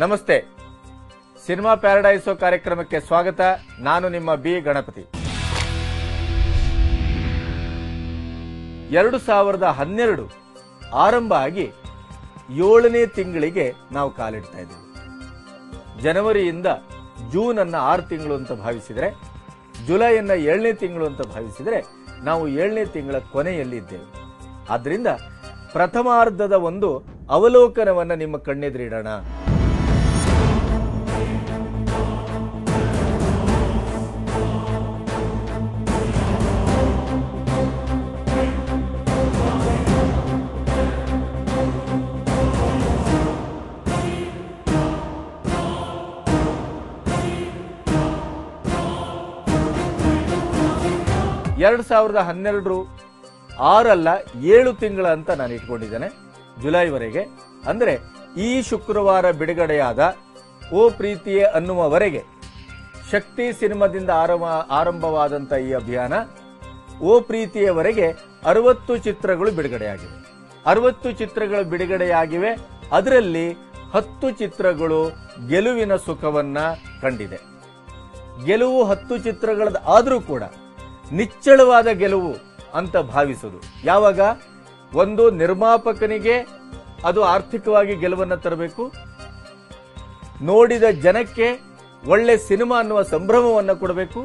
ನಮಸ್ತೆ. ಸಿನಿಮಾ ಪ್ಯಾರಡೈಸೋ ಕಾರ್ಯಕ್ರಮಕ್ಕೆ ಸ್ವಾಗತ. ನಾನು ನಿಮ್ಮ ಬಿ ಗಣಪತಿ. 2012 ಆರಂಭ ಆಗಿ 7ನೇ ತಿಂಗಳಿಗೆ ನಾವು ಕಾಲಿಡ್ತಾ ಇದ್ದೇವೆ. ಜನವರಿಯಿಂದ ಜೂನ್ ಅನ್ನ 6 ತಿಂಗಳು ಅಂತ ಭಾವಿಸಿದರೆ, ಜುಲೈಯನ್ನ 7ನೇ ತಿಂಗಳು ಅಂತ ಭಾವಿಸಿದರೆ, ನಾವು 7ನೇ ತಿಂಗಳ ಕೊನೆಯಲ್ಲಿದ್ದೇವೆ. ಆದ್ರಿಂದ ಪ್ರಥಮಾರ್ಧದ ಒಂದು ಅವಲೋಕನವನ್ನ ನಿಮ್ಮ ಕಣ್ಣೆದುರಿಡೋಣ. ಎರಡು 2012 6 ಅಲ್ಲ 7 ತಿಂಗಳ ಅಂತ ನಾನು ಇಟ್ಕೊಂಡಿದ್ದೇನೆ, ಜುಲೈವರೆಗೆ. ಅಂದ್ರೆ ಈ ಶುಕ್ರವಾರ ಬಿಡುಗಡೆಯಾದ ಓ ಪ್ರೀತಿಯೇ ಅನ್ನುವವರೆಗೆ ಶಕ್ತಿ ಸಿನಿಮಾದಿಂದ ಆರಂಭವಾದಂತ ಈ ಅಭಿಯಾನ ಓ ಪ್ರೀತಿಯವರೆಗೆ 60 ಚಿತ್ರಗಳು ಬಿಡುಗಡೆಯಾಗಿವೆ. 60 ಚಿತ್ರಗಳು ಬಿಡುಗಡೆಯಾಗಿವೆ. ಅದರಲ್ಲಿ 10 ಚಿತ್ರಗಳು ಗೆಲುವಿನ ಸುಖವನ್ನ ಕಂಡಿದೆ. ಗೆಲುವು 10 ಚಿತ್ರಗಳದ ಆದರೂ ಕೂಡ ನಿಚ್ಚಳವಾದ ಗೆಲುವು ಅಂತ ಭಾವಿಸುವುದು ಯಾವಾಗ? ಒಂದು ನಿರ್ಮಾಪಕನಿಗೆ ಅದು ಆರ್ಥಿಕವಾಗಿ ಗೆಲುವನ್ನು ತರಬೇಕು, ನೋಡಿದ ಜನಕ್ಕೆ ಒಳ್ಳೆ ಸಿನಿಮಾ ಅನ್ನುವ ಸಂಭ್ರಮವನ್ನು ಕೊಡಬೇಕು,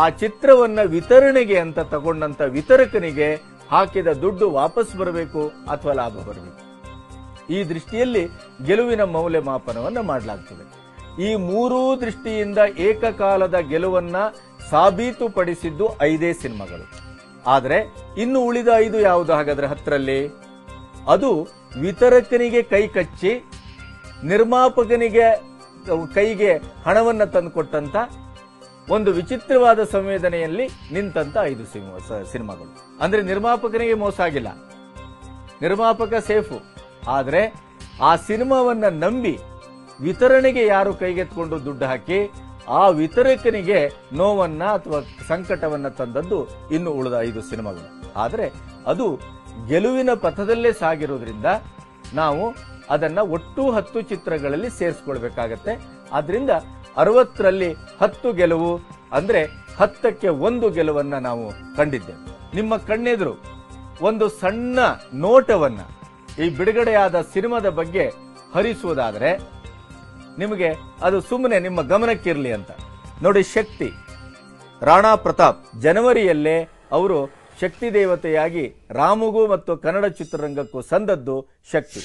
ಆ ಚಿತ್ರವನ್ನ ವಿತರಣೆಗೆ ಅಂತ ತಗೊಂಡಂತ ವಿತರಕನಿಗೆ ಹಾಕಿದ ದುಡ್ಡು ವಾಪಸ್ ಬರಬೇಕು ಅಥವಾ ಲಾಭ ಬರಬೇಕು. ಈ ದೃಷ್ಟಿಯಲ್ಲಿ ಗೆಲುವಿನ ಮೌಲ್ಯಮಾಪನವನ್ನು ಮಾಡಲಾಗ್ತದೆ. ಈ ಮೂರೂ ದೃಷ್ಟಿಯಿಂದ ಏಕಕಾಲದ ಗೆಲುವನ್ನ ಸಾಬೀತುಪಡಿಸಿದ್ದು 5 ಸಿನಿಮಾಗಳು. ಆದರೆ ಇನ್ನು ಉಳಿದ 5 ಯಾವುದು ಹಾಗಾದ್ರೆ? 10ರಲ್ಲಿ ಅದು ವಿತರಕನಿಗೆ ಕೈ ಕಚ್ಚಿ ನಿರ್ಮಾಪಕನಿಗೆ ಕೈಗೆ ಹಣವನ್ನ ತಂದುಕೊಟ್ಟಂತ ಒಂದು ವಿಚಿತ್ರವಾದ ಸಂವೇದನೆಯಲ್ಲಿ ನಿಂತಂತ 5 ಸಿನಿಮಾಗಳು. ಅಂದ್ರೆ ನಿರ್ಮಾಪಕನಿಗೆ ಮೋಸ ಆಗಿಲ್ಲ, ನಿರ್ಮಾಪಕ ಸೇಫು. ಆದ್ರೆ ಆ ಸಿನಿಮಾವನ್ನ ನಂಬಿ ವಿತರಣೆಗೆ ಯಾರು ಕೈಗೆತ್ಕೊಂಡು ದುಡ್ಡು ಹಾಕಿ ಆ ವಿತರಕನಿಗೆ ನೋವನ್ನ ಅಥವಾ ಸಂಕಟವನ್ನ ತಂದದ್ದು ಇನ್ನು ಉಳಿದ 5 ಸಿನಿಮಾಗಳು. ಆದರೆ ಅದು ಗೆಲುವಿನ ಪಥದಲ್ಲೇ ಸಾಗಿರೋದ್ರಿಂದ ನಾವು ಅದನ್ನ ಒಟ್ಟು 10 ಚಿತ್ರಗಳಲ್ಲಿ ಸೇರಿಸ್ಕೊಳ್ಬೇಕಾಗತ್ತೆ. ಆದ್ರಿಂದ 60ರಲ್ಲಿ 10 ಗೆಲುವು ಅಂದ್ರೆ 10ಕ್ಕೆ 1 ಗೆಲುವನ್ನ ನಾವು ಕಂಡಿದ್ದೇವೆ. ನಿಮ್ಮ ಕಣ್ಣೆದುರು ಒಂದು ಸಣ್ಣ ನೋಟವನ್ನ ಈ ಬಿಡುಗಡೆಯಾದ ಸಿನಿಮಾದ ಬಗ್ಗೆ ಹರಿಸುವುದಾದ್ರೆ ನಿಮಗೆ ಅದು ಸುಮ್ಮನೆ ನಿಮ್ಮ ಗಮನಕ್ಕಿರಲಿ ಅಂತ ನೋಡಿ. ಶಕ್ತಿ, ರಾಣಾ ಪ್ರತಾಪ್ ಜನವರಿಯಲ್ಲೇ ಅವರು ಶಕ್ತಿ ದೇವತೆಯಾಗಿ ರಾಮುಗೂ ಮತ್ತು ಕನ್ನಡ ಚಿತ್ರರಂಗಕ್ಕೂ ಸಂದದ್ದು ಶಕ್ತಿ.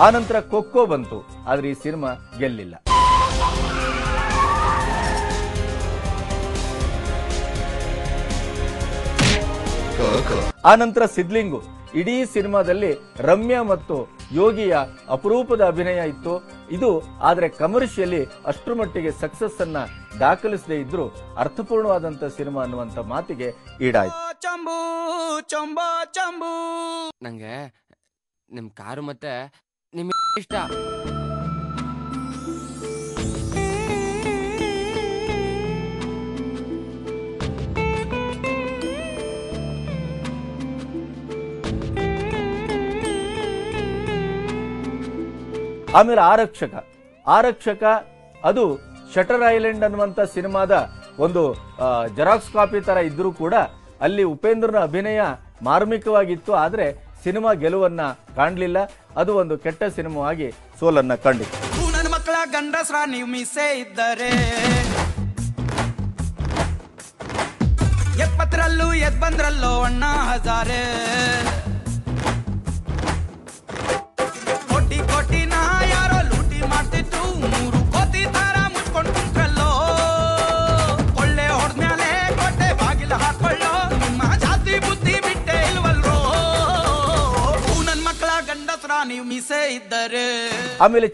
ಆನಂತರ ಕೊಕ್ಕೋ ಬಂತು, ಆದ್ರೆ ಈ ಸಿನಿಮಾ ಗೆಲ್ಲಿಲ್ಲ. ಆನಂತರ ಸಿದ್ಲಿಂಗು. ಇಡೀ ಸಿನಿಮಾದಲ್ಲಿ ರಮ್ಯಾ ಮತ್ತು ಯೋಗಿಯ ಅಪರೂಪದ ಅಭಿನಯ ಇತ್ತು. ಇದು ಆದ್ರೆ ಕಮರ್ಷಿಯಲಿ ಅಷ್ಟರ ಮಟ್ಟಿಗೆ ಸಕ್ಸಸ್ ಅನ್ನ ದಾಖಲಿಸದೇ ಇದ್ರು ಅರ್ಥಪೂರ್ಣವಾದಂತ ಸಿನಿಮಾ ಅನ್ನುವಂತ ಮಾತಿಗೆ ಈಡಾಯ್ತು. ನಂಗೆ ನಿಮ್ ಕಾರು ಮತ್ತೆ ನಿಮ್ ಇಷ್ಟ. ಆಮೇಲೆ ಆರಕ್ಷಕ ಅದು ಶಟರ್ ಐಲ್ಯಾಂಡ್ ಅನ್ನುವಂತ ಸಿನಿಮಾದ ಒಂದು ಜೆರಾಕ್ಸ್ ಕಾಪಿ ತರ ಇದ್ರೂ ಕೂಡ ಅಲ್ಲಿ ಉಪೇಂದ್ರನ ಅಭಿನಯ ಮಾರ್ಮಿಕವಾಗಿತ್ತು. ಆದ್ರೆ ಸಿನಿಮಾ ಗೆಲುವನ್ನ ಕಾಣಲಿಲ್ಲ. ಅದು ಒಂದು ಕೆಟ್ಟ ಸಿನಿಮಾವಾಗಿ ಸೋಲನ್ನ ಕಂಡಿತ್ತು. ನನ್ನ ಮಕ್ಕಳ ಗಂಡಸ್ರ ನೀವು ಮಿಸ್ಸೇ ಇದ್ದರೆ 70ರಲ್ಲೂ ಎದ್ ಬಂದ್ರಲ್ಲೋ ಅಣ್ಣ ಹಜಾರೆ. ಕೋಟಿ ಕೋಟಿ ನಾ ಯಾರೋ ಲೂಟಿ ಮಾಡ್ತಿತ್ತು, 3 ಕೋಟಿ ತರ ಮುಚ್ಕೊಂಡು ಕುಂತ್ರಲ್ಲೋ. ಕೊಳ್ಳೆ ಹೊಡೆದ್ಮೇಲೆ ಕೋಟೆ ಬಾಗಿಲ ಹಾಕೊಳ್ಳೋ, ನಿಮ್ಮ ಜಾತಿ ಬುದ್ಧಿ ಬಿಟ್ಟೆ ಇಲ್ವಲ್ರೋ. ನನ್ನ ಮಕ್ಕಳ ಗಂಡಸ್ರ ನೀವು ಮಿಸ್ಸೇ ಇದ್ದರೆ. ಆಮೇಲೆ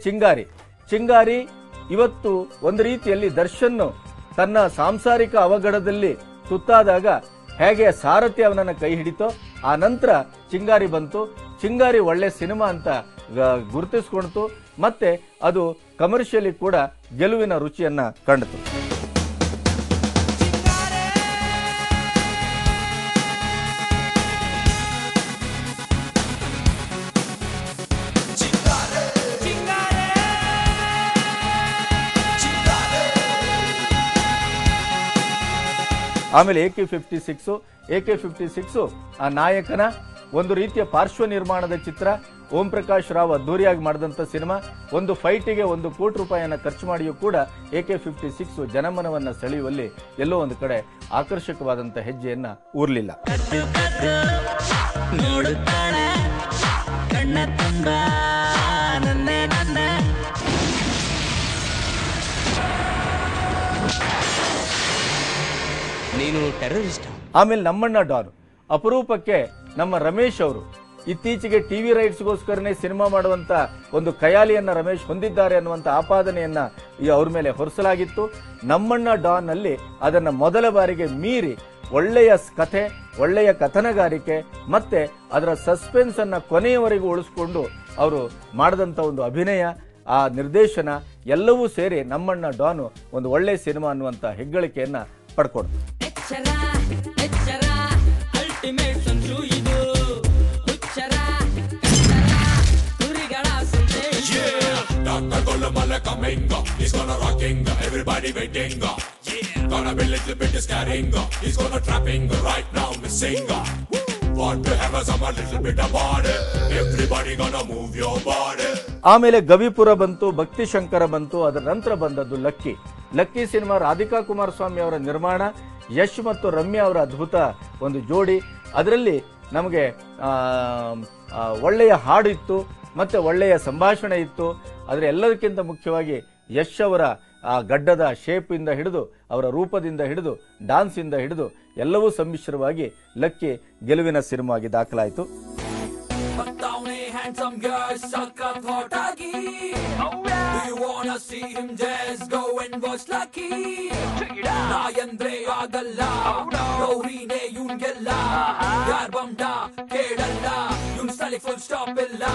ಚಿಂಗಾರಿ ಇವತ್ತು ಒಂದು ರೀತಿಯಲ್ಲಿ ದರ್ಶನ್ ತನ್ನ ಸಾಂಸಾರಿಕ ಅವಘಡದಲ್ಲಿ ತುತ್ತಾದಾಗ ಹೇಗೆ ಸಾರಥಿ ಅವನನ್ನ ಕೈ ಹಿಡಿತೋ ಆ ನಂತರ ಚಿಂಗಾರಿ ಬಂತು. ಚಿಂಗಾರಿ ಒಳ್ಳೆ ಸಿನಿಮಾ ಅಂತ ಗುರುತಿಸ್ಕೊಳ್ತು, ಮತ್ತೆ ಅದು ಕಮರ್ಷಿಯಲಿ ಕೂಡ ಗೆಲುವಿನ ರುಚಿಯನ್ನ ಕಂಡಿತು. ಆಮೇಲೆ AK-56 ಆ ನಾಯಕನ ಒಂದು ರೀತಿಯ ಪಾರ್ಶ್ವ ನಿರ್ಮಾಣದ ಚಿತ್ರ. ಓಂ ಪ್ರಕಾಶ್ ರಾವ್ ಅದ್ದೂರಿಯಾಗಿ ಮಾಡಿದಂಥ ಸಿನಿಮಾ. ಒಂದು ಫೈಟಿಗೆ 1 ಕೋಟಿ ರೂಪಾಯಿಯನ್ನು ಖರ್ಚು ಮಾಡಿಯೂ ಕೂಡ AK-56 ಜನಮನವನ್ನ ಸೆಳೆಯುವಲ್ಲಿ ಎಲ್ಲೋ ಒಂದು ಕಡೆ ಆಕರ್ಷಕವಾದಂಥ ಹೆಜ್ಜೆಯನ್ನ ಊರ್ಲಿಲ್ಲ. ನೀನು ಟೆರರಿಸ್ಟ್. ಆಮೇಲೆ ನಮ್ಮಣ್ಣ ಡಾನ್. ಅಪರೂಪಕ್ಕೆ ನಮ್ಮ ರಮೇಶ್ ಅವರು ಇತ್ತೀಚೆಗೆ ಟಿವಿ ರೈಟ್ಸ್ಗೋಸ್ಕರನೇ ಸಿನಿಮಾ ಮಾಡುವಂತ ಒಂದು ಖಯಾಲಿಯನ್ನ ರಮೇಶ್ ಹೊಂದಿದ್ದಾರೆ ಅನ್ನುವಂತ ಆಪಾದನೆಯನ್ನ ಅವ್ರ ಮೇಲೆ ಹೊರಿಸಲಾಗಿತ್ತು. ನಮ್ಮಣ್ಣ ಡಾನ್ ನಲ್ಲಿ ಅದನ್ನ ಮೊದಲ ಬಾರಿಗೆ ಮೀರಿ ಒಳ್ಳೆಯ ಕಥೆ, ಒಳ್ಳೆಯ ಕಥನಗಾರಿಕೆ ಮತ್ತೆ ಅದರ ಸಸ್ಪೆನ್ಸ್ ಅನ್ನ ಕೊನೆಯವರೆಗೂ ಉಳಿಸ್ಕೊಂಡು ಅವರು ಮಾಡಿದಂತ ಒಂದು ಅಭಿನಯ, ಆ ನಿರ್ದೇಶನ ಎಲ್ಲವೂ ಸೇರಿ ನಮ್ಮಣ್ಣ ಡಾನು ಒಂದು ಒಳ್ಳೆಯ ಸಿನಿಮಾ ಅನ್ನುವಂತ ಹೆಗ್ಗಳಿಕೆಯನ್ನ ಪಡ್ಕೊಡ್ತು. He's gonna rocking, everybody waiting. Gonna be little bit scaring. He's gonna trapping right now, missing. Want to have some a little bit of body. Everybody gonna move your body. ಆಮೇಲೆ ಗವಿಪುರ ಬಂತು, ಭಕ್ತಿ ಶಂಕರ ಬಂತು. ಅದರ ನಂತರ ಬಂದದ್ದು lucky cinema. Radhika Kumaraswamy ಅವರ ನಿರ್ಮಾಣ, ಯಶ್ ಮತ್ತು ರಮ್ಯಾ ಅವರ ಅದ್ಭುತ ಒಂದು ಜೋಡಿ. ಅದರಲ್ಲಿ ನಮಗೆ ಒಳ್ಳೆಯ ಹಾಡು ಇತ್ತು, ಮತ್ತೆ ಒಳ್ಳೆಯ ಸಂಭಾಷಣೆ ಇತ್ತು. ಆದರೆ ಎಲ್ಲದಕ್ಕಿಂತ ಮುಖ್ಯವಾಗಿ ಯಶ್ ಅವರ ಆ ಗಡ್ಡದ ಶೇಪ್ ಇಂದ ಹಿಡಿದು, ಅವರ ರೂಪದಿಂದ ಹಿಡಿದು, ಡಾನ್ಸ್ ಇಂದ ಹಿಡಿದು ಎಲ್ಲವೂ ಸಮ್ಮಿಶ್ರವಾಗಿ ಲಕ್ಕಿ ಗೆಲುವಿನ ಸಿನಿಮಾ ಆಗಿ ದಾಖಲಾಯಿತು. Full stop illa